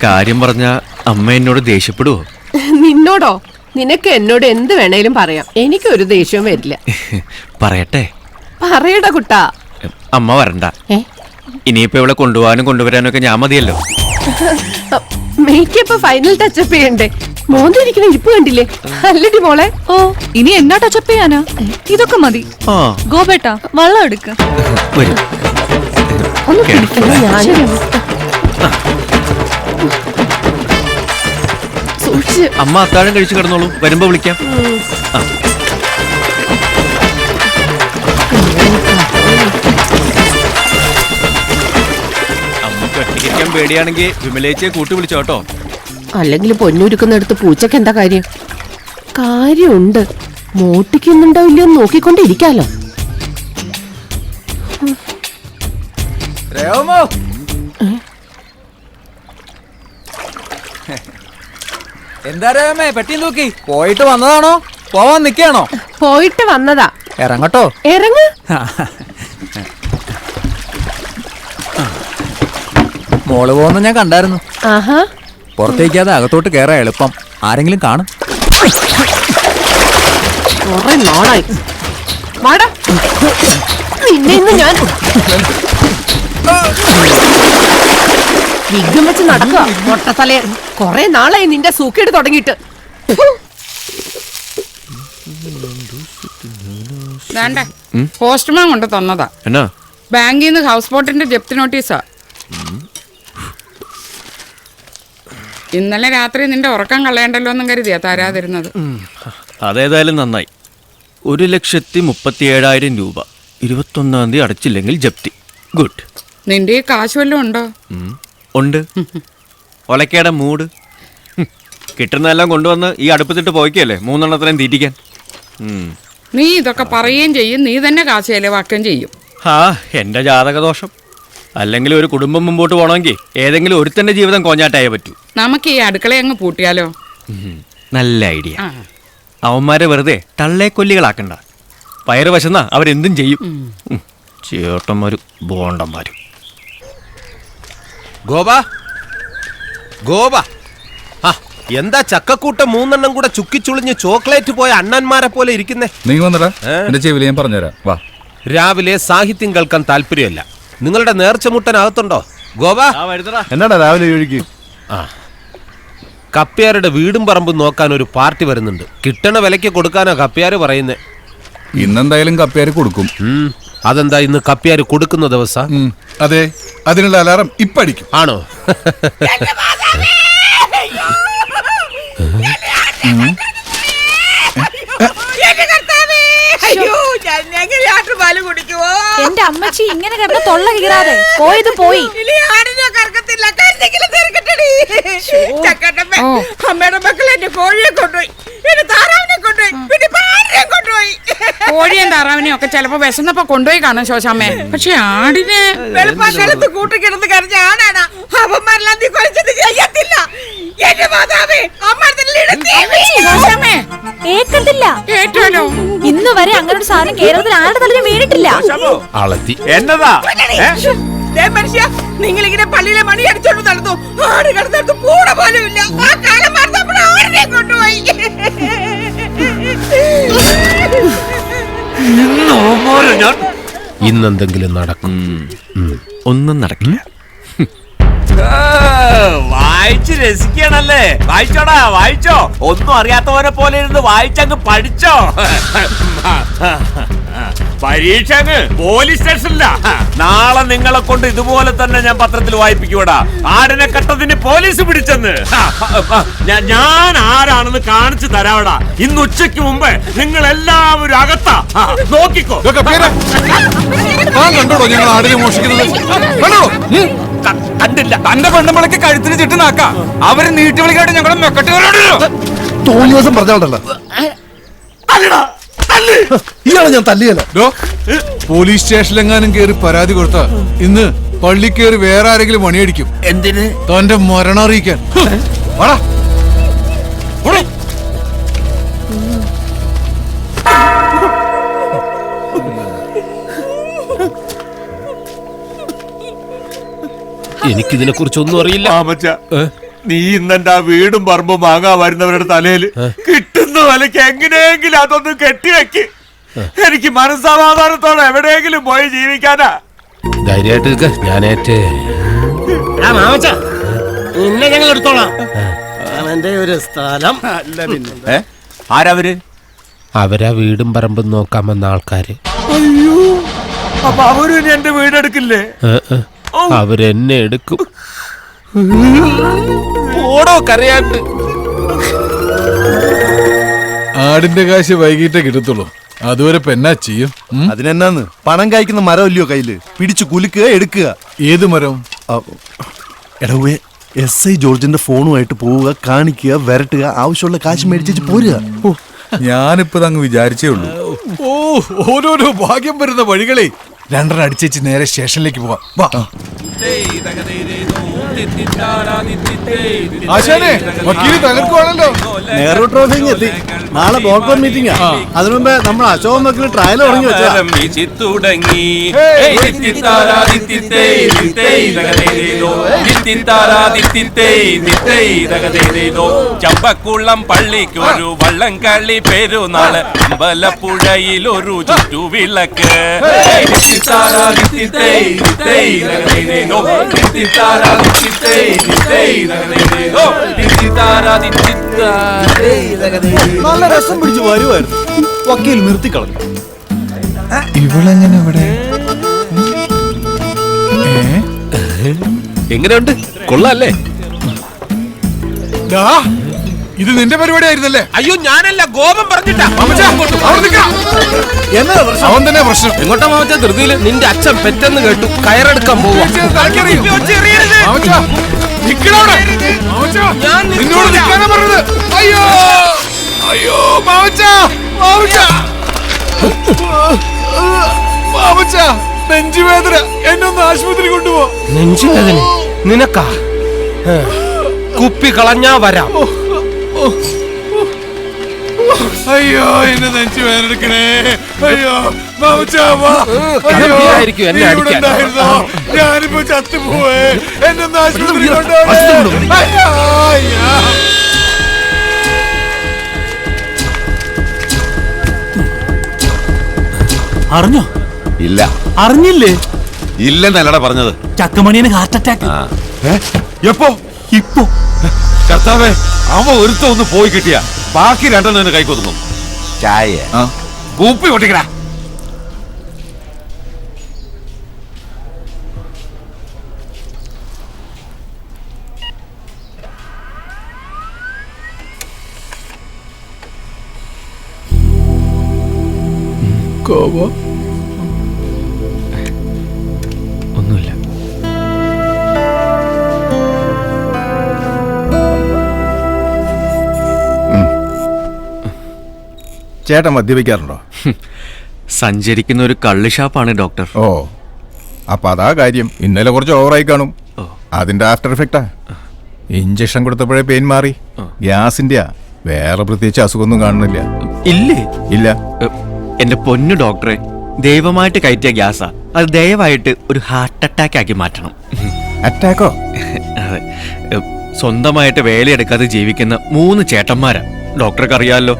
കാര്യം പറഞ്ഞ അമ്മ എന്നോട് ദേഷ്യപ്പെടുവോ? നിന്നോടോ? നിനക്ക് എന്നോട് എന്ത് വേണേലും പറയാം, എനിക്കൊരു ദേഷ്യവും വരില്ല. പറയട്ടെ? പറയടാ കുട്ടാ. അമ്മ വരണ്ട. ഇനിയിപ്പോ ഇവിടെ കൊണ്ടുപോകാനും കൊണ്ടുവരാനും ഒക്കെ ഞാൻ മതിയല്ലോ. മേക്കപ്പ് ഫൈനൽ ടച്ചപ്പ് ചെയ്യണ്ടേ? മോന്തിരിക്കുന്ന ഇരിപ്പ് കണ്ടില്ലേ? അല്ലടി മോളെ. ഓ, ഇനി എന്നാ ടച്ചപ്പ് ചെയ്യാനാ? ഇതൊക്കെ മതി. ഗോപേട്ടാ, വെള്ളം എടുക്ക. ഒന്ന് പിടിക്കണേ. ഞാനും അമ്മ അത്താഴം കഴിച്ചു കിടന്നോളൂ, വരുമ്പോ വിളിക്കാം. അമ്മക്ക് ഒറ്റയ്ക്കാൻ പേടിയാണെങ്കിൽ വിമലേച്ചയെ കൂട്ടി വിളിച്ചോ കേട്ടോ. അല്ലെങ്കിൽ പൊന്നൂരുക്കുന്നിടത്ത് പൂച്ചക്ക് എന്താ കാര്യം? കാര്യമുണ്ട്. മോട്ടിക്കുന്നുണ്ടോ ഇല്ലയോ നോക്കിക്കൊണ്ടിരിക്കാലോ. എന്താ രേമേ പെട്ടി നോക്കി? പോയിട്ട് വന്നതാണോ പോവാൻ നിക്കാണോ? പോയിട്ട് വന്നതാ. ഇറങ്ങട്ടോ. ഇറങ്ങ്. മോള് പോകുന്ന ഞാൻ കണ്ടായിരുന്നു. ആഹാ, പുറത്തേക്കാതെ അകത്തോട്ട് കേറാ എളുപ്പം. ആരെങ്കിലും കാണും. കുറെ നാളായി. വാടാ, നിന്നെ ഇന്ന് ഞാൻ വിഘ്നം വെച്ച് നടക്കുക. മൊട്ടത്തലേ, കൊറേ നാളായി നിന്റെ സൂക്കേട് തുടങ്ങിയിട്ട്. പോസ്റ്റ്മാൻ കൊണ്ട് തന്നതാ. എന്നാ? ബാങ്കിൽ നിന്ന് ഹൗസ് ബോട്ടിന്റെ ജപ്തി നോട്ടീസാ. ഇന്നലെ രാത്രി നിന്റെ ഉറക്കം കളയണ്ടല്ലോ എന്നും കരുതിയാ തരാതിരുന്നത്. അതേതായാലും നന്നായി. 1,37,000 രൂപ 21-ാം തീയതി അടച്ചില്ലെങ്കിൽ ജപ്തി. ഗുഡ്. നിന്റെ ഈ കാശ് വല്ലതും ഉണ്ടോ? ഉണ്ട്. ഒലക്കേടെ മൂട്. കിട്ടുന്നതെല്ലാം കൊണ്ടുവന്ന് ഈ അടുപ്പത്തിട്ട് പോയിക്കല്ലേ 3 തീറ്റിക്കാൻ. നീ ഇതൊക്കെ പറയുകയും ചെയ്യും, നീ തന്നെ കാശ് ചെലവാക്കുകയും ചെയ്യും. എന്റെ ജാതകദോഷം. അല്ലെങ്കിൽ ഒരു കുടുംബം മുമ്പോട്ട് പോകണമെങ്കിൽ ഏതെങ്കിലും ഒരുത്തന്റെ ജീവിതം കോഞ്ഞാട്ടായേ പറ്റൂ. നമുക്ക് ഈ അടുക്കള അങ്ങ് പൂട്ടിയാലോ? നല്ല ഐഡിയ. അവന്മാരെ വെറുതെ തള്ളേക്കൊല്ലികളാക്കണ്ട. പയറ് വശന്നാ അവരെന്തും ചെയ്യും. ചേട്ടന്മാരും ബോണ്ടന്മാരും. ഗോപ, ഗോപ, എന്താ ചക്കക്കൂട്ടം 3 കൂടെ ചുക്കിച്ചുളിഞ്ഞ് ചോക്ലേറ്റ് പോയ അണ്ണന്മാരെ പോലെ ഇരിക്കുന്നേ? നീ വന്നടാ, എന്റെ ചെവിയിൽ ഞാൻ പറഞ്ഞുതരാം. വാ. രാവിലെ സാഹിത്യം കേൾക്കാൻ താല്പര്യമല്ല. നിങ്ങളുടെ നേർച്ചമുട്ടനകത്തുണ്ടോ? ഗോപ, എന്നാടാ രാവിലെ ഒഴുകി? കപ്പ്യാരുടെ വീടും പറമ്പും നോക്കാൻ ഒരു പാർട്ടി വരുന്നുണ്ട്. കിട്ടണ വിലയ്ക്ക് കൊടുക്കാനാ കപ്പ്യാര് പറയുന്നേ. ഇന്നെന്തായാലും കപ്പ്യാര് കൊടുക്കും. അതെന്താ ഇന്ന് കപ്പ്യാര് കൊടുക്കുന്ന ദിവസം? അതെ, അതിനുള്ള അലാറം ഇപ്പടിക്കും. ആണോ? എന്റെ അമ്മച്ചി ഇങ്ങനെ കിടന്ന് തൊള്ള കീറാതെ പോയത് പോയി. അമ്മയുടെ മക്കൾ എന്റെ കോഴിയെ കൊണ്ടുപോയി, എന്റെ താറാവിനെ കൊണ്ടുപോയി, പിന്നെ പാടിനെ കൊണ്ടുപോയി. കോഴിയും താറാവിനെയും ഒക്കെ ചിലപ്പോ വിശന്നപ്പോ കൊണ്ടുപോയി കാണും ശോശാമ്മേ. പക്ഷെ ആടിനെ വെളുപ്പാക്കാലത്ത് കൂട്ടിക്കിടന്ന് കരഞ്ഞ ആടാണ്. അവന്മാരെല്ലാം നീ കൊലച്ചത് ചെയ്യത്തില്ല. എന്റെ മാതാവേ, കേട്ടോലോ, ഇന്ന് വരെ അങ്ങനെ ഒരു സാധനം കേരളത്തിൽ ആരുടെ തലയിൽ വീണിട്ടില്ല. എന്നതാ മനുഷ്യ, നിങ്ങളിങ്ങനെ പള്ളിയിലെ മണി അടിച്ചോണ്ട് നടന്നു. ആട് കിടന്നിടത്ത് പൂട പോലും ഇല്ല. ആ കാലം മറന്നപ്പോൾ ആടിനെ കൊണ്ടുപോയി. ഇന്നെന്തെങ്കിലും നടക്കും. ഒന്നും നടക്കില്ല. വായിച്ച് രസിക്കണല്ലേ? വായിച്ചോടാ, വായിച്ചോ. ഒന്നും അറിയാത്തവരെ പോലെ ഇരുന്ന് വായിച്ചങ്ങ് പഠിച്ചോ. പരീക്ഷ അങ്ങ് പോലീസ് സ്റ്റേഷനില്ല. നാളെ നിങ്ങളെ കൊണ്ട് ഇതുപോലെ തന്നെ ഞാൻ പത്രത്തിൽ വായിപ്പിക്കൂടാ. ആടിനെ കട്ടതിന് പോലീസ് പിടിച്ചെന്ന്. ഞാൻ ആരാണെന്ന് കാണിച്ചു തരാവടാ. ഇന്ന് ഉച്ചയ്ക്ക് മുമ്പ് നിങ്ങൾ എല്ലാവരും അകത്താ. നോക്കിക്കോ. കണ്ടോടോ ഞങ്ങൾ ആടിനെ മോഷിക്കുന്നത്? കണ്ടില്ല. തന്റെ പെണ്ണുമ്പളക്ക് കഴുത്തിന് ചുറ്റുനാക്ക. അവര് നീട്ടി വിളിക്കാണ്ട് ഞങ്ങളെ മെക്കെട്ടുകാരോടല്ലോ. തോന്നി ദിവസം പറഞ്ഞാലോ ഇയാളെ ഞാൻ തല്ലിയല്ലോ. പോലീസ് സ്റ്റേഷനിലെങ്ങാനും കയറി പരാതി കൊടുത്താ ഇന്ന് പള്ളി കയറി വേറെ ആരെങ്കിലും പണിയടിക്കും. എന്തിന്? തന്റെ മരണം അറിയിക്കാൻ. എനിക്കിതിനെ കുറിച്ചൊന്നും അറിയില്ല. നീ ഇന്നെന്റെ ആ വീടും പറമ്പും വാങ്ങാൻ വരുന്നവരുടെ തലയിൽ കിട്ടുന്ന വിലക്ക് എങ്ങനെയെങ്കിലും അതൊന്ന് കെട്ടിവെക്ക്. എനിക്ക് മനസ്സമാധാനത്തോടെ എവിടെയെങ്കിലും പോയി ജീവിക്കാനാ. ധൈര്യമായിട്ട് ഞാനേറ്റ് നിന്നെ ഞങ്ങൾ എടുത്തോളാം. അവന്റെ ഒരു സ്ഥലം അല്ല പിന്നെ. ആരവര്? അവരാ വീടും പറമ്പും നോക്കാൻ വന്ന ആൾക്കാര്. അയ്യോ, അപ്പൊ അവര് ഇനി എന്റെ വീടെടുക്കില്ലേ? അവരെന്നെ എടുക്കും. ഓടോ കരയാണ്ട്. ആടിന്റെ കാശ് വൈകിട്ടേ കിട്ടത്തുള്ളൂ. അതുവരെ ഇപ്പൊ എന്നാ ചെയ്യും? അതിനെന്നാന്ന് പണം കായ്ക്കുന്ന മരം ഇല്ലയോ കയ്യില്? പിടിച്ചു കുലുക്കുക, എടുക്കുക. ഏത് മരം? എടവേ SI ജോർജിന്റെ ഫോണുമായിട്ട് പോവുക, കാണിക്കുക, വരട്ടുക, ആവശ്യമുള്ള കാശ് മേടിച്ചു പോരുക. ഞാനിപ്പോ അങ്ങ് വിചാരിച്ചേ ഉള്ളൂ. ഓ, ഓരോരോ ഭാഗ്യം വരുന്ന വഴികളെ. രണ്ടെണ്ണം അടിച്ചേച്ച് നേരെ സ്റ്റേഷനിലേക്ക് പോവാം. വാ. ആശാനെ, വക്കീല് തകർക്കുവാണല്ലോ. നെഹ്റു ട്രോഫി എത്തി. നാളെ ബോർഡ് മീറ്റിംഗാ. അതിനു മുമ്പേ നമ്മൾ അശോകൻ വക്കീൽ ട്രയൽ തുടങ്ങി വെച്ചാ. ചമ്പക്കുളം പള്ളിക്കൊരു വള്ളംകളി പെരുന്നാള്, അമ്പലപ്പുഴയിലൊരു ചുറ്റുവിളക്ക്. നല്ല രസം പിടിച്ച് വരുമായിരുന്നു. വക്കീൽ നിർത്തിക്കളഞ്ഞു. ഇവളെങ്ങനെ ഇവിടെ? എങ്ങനെയുണ്ട്? കൊള്ളാല്ലേ? ഇത് നിന്റെ പരിപാടി ആയിരുന്നല്ലേ? അയ്യോ, ഞാനല്ല, ഗോപം പറഞ്ഞിട്ടാ. അവൻ തന്നെ പ്രശ്നം. എങ്ങോട്ടാ മാമച്ച? ധൃതിയില് നിന്റെ അച്ഛൻ പെറ്റെന്ന് കേട്ടു. കയറെടുക്കാൻ പോവാ. നിന്നോട് നിൽക്കാനാ പറഞ്ഞത്. അയ്യോ അയ്യോ മാമച്ച, മാമച്ച, മാമച്ച, നെഞ്ചുവേദന. എന്നൊന്ന് ആശുപത്രി കൊണ്ടുപോ. നെഞ്ചുവേദന നിനക്കാ? കുപ്പി കളഞ്ഞാ വരാം. അയ്യോ, എന്നെ നെഞ്ചു വേദനിക്കണേ. അയ്യോ മാമച്ച, കടമ്പിയായിരിക്കും എന്നെ അടിക്കാൻ. ഉണ്ടായിരുന്നോ? ഞാനിപ്പോ ചത്തുപോയേ. എന്നൊന്ന് ആശുപത്രി കൊണ്ടുപോകണേ. അയ്യോ, അയ്യോ. അറിഞ്ഞോ? ഇല്ല. അറിഞ്ഞില്ലേ? ഇല്ലെന്നല്ലടാ പറഞ്ഞത്. ചക്കമണിയന് ഹാർട്ട് അറ്റാക്ക്. എപ്പോ? ഇപ്പൊ കർത്താവേ, അവ ഒരുത്ത ഒന്ന് പോയി കിട്ടിയ ബാക്കി രണ്ടെണ്ണം കൈക്കൊതുങ്ങും. ചായ കൂപ്പി പൊട്ടിക്കടാ. ഒന്നുമില്ല. ചേട്ടൻ മദ്യപിക്കാറുണ്ടോ? സഞ്ചരിക്കുന്ന ഒരു കള്ള് ഷാപ്പാണ് ഡോക്ടർ. ഓ, അപ്പൊ അതാ കാര്യം. ഇന്നലെ കുറച്ച് ഓവറായി കാണും. അതിന്റെ ആഫ്റ്റർ എഫക്റ്റാ. ഇഞ്ചക്ഷൻ കൊടുത്തപ്പോഴേ പെയിൻ മാറി. ഗ്യാസിന്റെയാ. വേറെ പ്രത്യേകിച്ച് അസുഖമൊന്നും കാണുന്നില്ല. ഇല്ലേ? ഇല്ല. എന്റെ പൊന്നു ഡോക്ടറെ, ദൈവമായിട്ട് കയറ്റിയ ഗ്യാസാ. അത് ദയവായിട്ട് ഒരു ഹാർട്ട് അറ്റാക്ക് ആക്കി മാറ്റണം. അറ്റാക്കോ? അതെ. സ്വന്തമായിട്ട് വേലയെടുക്കാതെ ജീവിക്കുന്ന 3 ചേട്ടന്മാരാ. ഡോക്ടർക്ക് അറിയാമല്ലോ.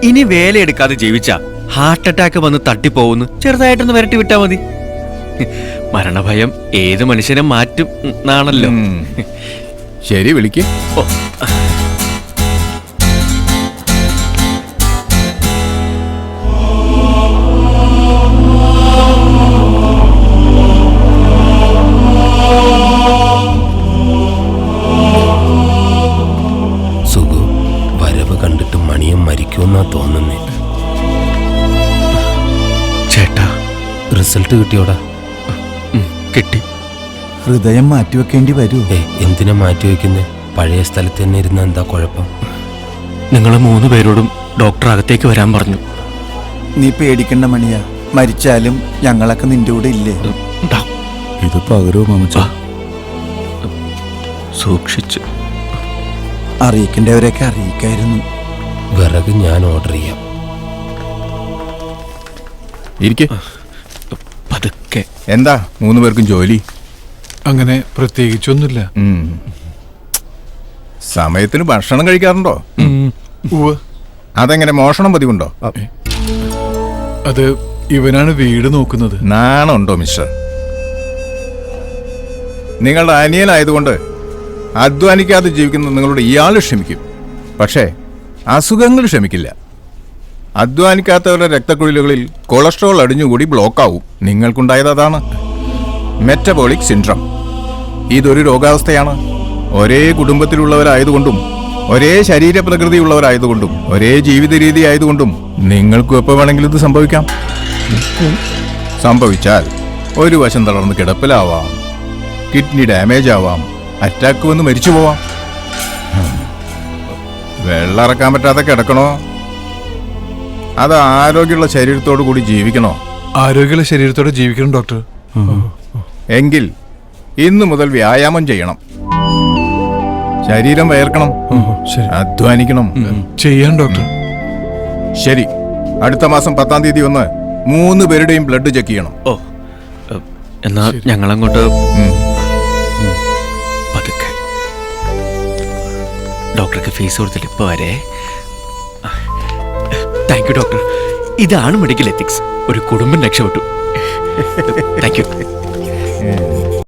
ഇനി വേലയെടുക്കാതെ ജീവിച്ചാ ഹാർട്ട് അറ്റാക്ക് വന്ന് തട്ടിപ്പോവുന്നു. ചെറുതായിട്ടൊന്ന് വരട്ടി വിട്ടാ മതി. മരണഭയം ഏത് മനുഷ്യനെ മാറ്റും എന്നാണല്ലോ. ശരി, വിളിക്ക്. ഓ, സുഖു വരവ് കണ്ടിട്ട് മണിയും മരിക്കുമെന്നാ തോന്നുന്നേ. ചേട്ടാ, റിസൾട്ട് കിട്ടിയോടാ? കിട്ടി. ഹൃദയം മാറ്റിവെക്കേണ്ടി വരൂ. എന്തിനാ മാറ്റി വെക്കുന്നേ? പഴയ സ്ഥലത്ത് തന്നെ ഇരുന്ന എന്താ കുഴപ്പം? നിങ്ങൾ 3 പേരോടും ഡോക്ടർ അകത്തേക്ക് വരാൻ പറഞ്ഞു. നീ പേടിക്കണ്ട മണിയാ. മരിച്ചാലും ഞങ്ങളൊക്കെ നിന്റെ കൂടെ ഇല്ലേ? ഇത് പകരോ മാമച്ച? സൂക്ഷിച്ച്. അറിയിക്കേണ്ടവരെയൊക്കെ അറിയിക്കായിരുന്നു. വിറക് ഞാൻ ഓർഡർ ചെയ്യാം. ഇരിക്കെ. പതുക്കെ. എന്താ 3 പേർക്കും ജോലി? അങ്ങനെ പ്രത്യേകിച്ചൊന്നുമില്ല. സമയത്തിന് ഭക്ഷണം കഴിക്കാറുണ്ടോ? ഉവ്വ്. അതെങ്ങനെ, മോഷണം പതിവുണ്ടോ? അത് ഇവനാണ് വീട് നോക്കുന്നത്. നാണുണ്ടോ മിസ്റ്റർ? നിങ്ങളുടെ അനിയനായതുകൊണ്ട് അധ്വാനിക്കാതെ ജീവിക്കുന്ന നിങ്ങളോട് ഇയാൾ ക്ഷമിക്കും, പക്ഷേ അസുഖങ്ങൾ ക്ഷമിക്കില്ല. അധ്വാനിക്കാത്തവരുടെ രക്തക്കുഴലുകളിൽ കൊളസ്ട്രോൾ അടിഞ്ഞുകൂടി ബ്ലോക്കാവും. നിങ്ങൾക്കുണ്ടായത് അതാണ്, മെറ്റബോളിക് സിൻഡ്രം. ഇതൊരു രോഗാവസ്ഥയാണ്. ഒരേ കുടുംബത്തിലുള്ളവരായതുകൊണ്ടും ഒരേ ശരീരപ്രകൃതിയുള്ളവരായതുകൊണ്ടും ഒരേ ജീവിത രീതി ആയതുകൊണ്ടും നിങ്ങൾക്കും എപ്പോൾ വേണമെങ്കിലും ഇത് സംഭവിക്കാം. സംഭവിച്ചാൽ ഒരു വശം തളർന്ന് കിടപ്പിലാവാം, കിഡ്നി ഡാമേജ് ആവാം, അറ്റാക്ക് വന്ന് മരിച്ചു പോവാം. വെള്ളം ഇറക്കാൻ പറ്റാതെ കിടക്കണോ, അത് ആരോഗ്യമുള്ള ശരീരത്തോടു കൂടി ജീവിക്കണോ? ആരോഗ്യമുള്ള ശരീരത്തോടെ ജീവിക്കണം ഡോക്ടർ. എങ്കിൽ ഇന്നു മുതൽ വ്യായാമം ചെയ്യണം, ശരീരം വയർക്കണം, ശരി. അധ്വാനിക്കണം. ചെയ്യാൻ ഡോക്ടർ. ശരി, അടുത്ത മാസം 10-ാം തീയതി വന്ന് 3 പേരുടെയും ബ്ലഡ് ചെക്ക് ചെയ്യണം. ഓ, എന്നാ ഞങ്ങളങ്ങോട്ട് പതുക്കെ. ഡോക്ടർക്ക് ഫീസ് കൊടുത്തിട്ട് ഇപ്പൊ വരെ. Thank you doctor. ഇതാണ് മെഡിക്കൽ എത്തിക്സ്. ഒരു കുടുംബം രക്ഷപ്പെട്ടു. Thank you.